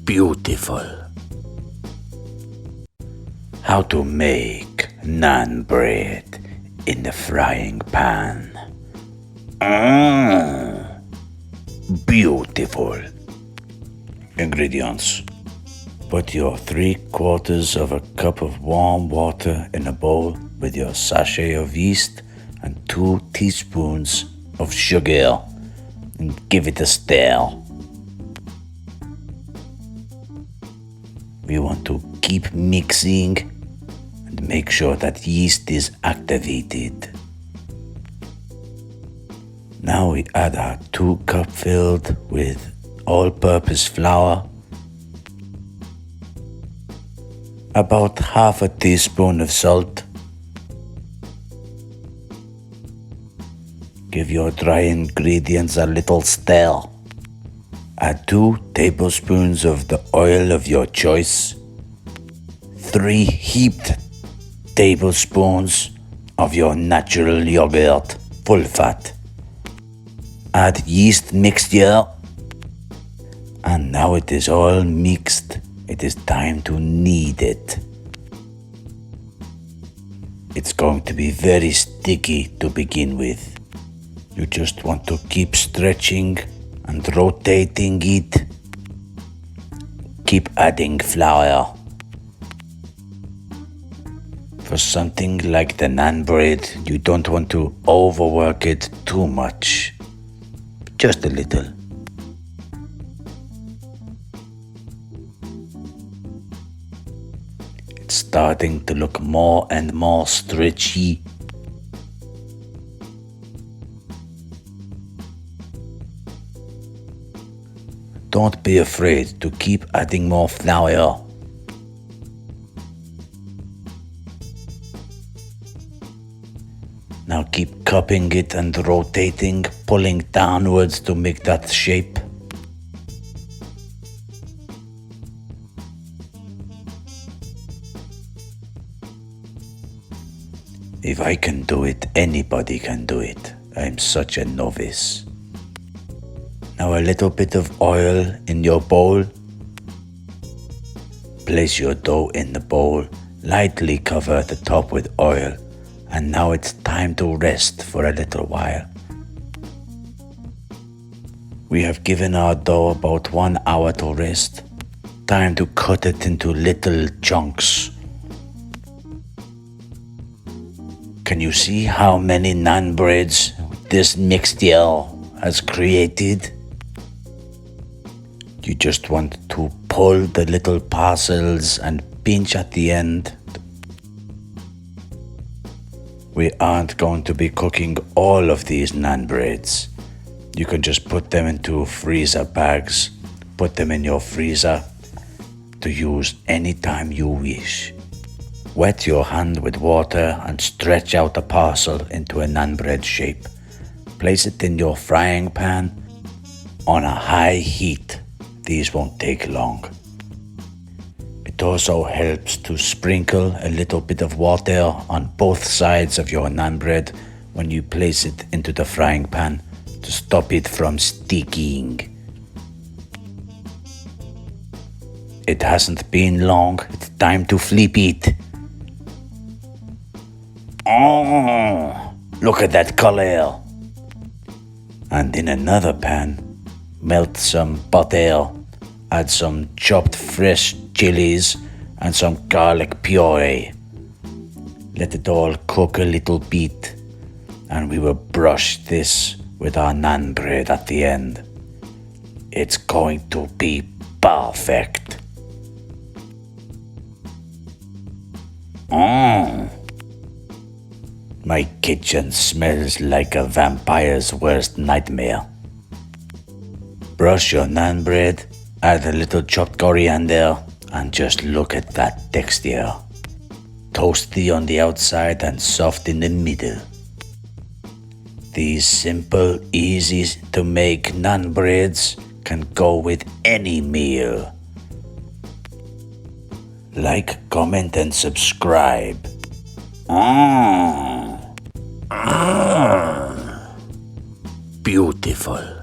Beautiful. How to make naan bread in the frying pan. Beautiful. Ingredients. Put your 3/4 of a cup of warm water in a bowl with your sachet of yeast and 2 teaspoons of sugar and give it a stir. We want to keep mixing and make sure that yeast is activated. Now we add our 2 cups filled with all-purpose flour, about half a teaspoon of salt. Give your dry ingredients a little stir. Add 2 tablespoons of the oil of your choice, 3 heaped tablespoons of your natural yogurt, full fat. Add yeast mixture, and now it is all mixed. It is time to knead it. It's going to be very sticky to begin with. You just want to keep stretching and rotating it. Keep adding flour. For something like the naan bread, you don't want to overwork it too much. Just a little. It's starting to look more and more stretchy. Don't be afraid to keep adding more flour. Now keep cupping it and rotating, pulling downwards to make that shape. If I can do it, anybody can do it. I'm such a novice. Now a little bit of oil in your bowl. Place your dough in the bowl, lightly cover the top with oil, and now it's time to rest for a little while. We have given our dough about 1 hour to rest. Time to cut it into little chunks. Can you see how many naan breads this mixture has created? You just want to pull the little parcels and pinch at the end. We aren't going to be cooking all of these naan breads. You can just put them into freezer bags, put them in your freezer to use anytime you wish. Wet your hand with water and stretch out a parcel into a naan bread shape. Place it in your frying pan on a high heat. These won't take long. It also helps to sprinkle a little bit of water on both sides of your naan bread when you place it into the frying pan to stop it from sticking. It hasn't been long. It's time to flip it. Oh, look at that color. And in another pan, melt some butter, add some chopped fresh chilies and some garlic puree. Let it all cook a little bit, and we will brush this with our naan bread at the end. It's going to be perfect. My kitchen smells like a vampire's worst nightmare. Brush your naan bread, add a little chopped coriander, and just look at that texture. Toasty on the outside and soft in the middle. These simple, easy to make naan breads can go with any meal. Like, comment, and subscribe. Beautiful.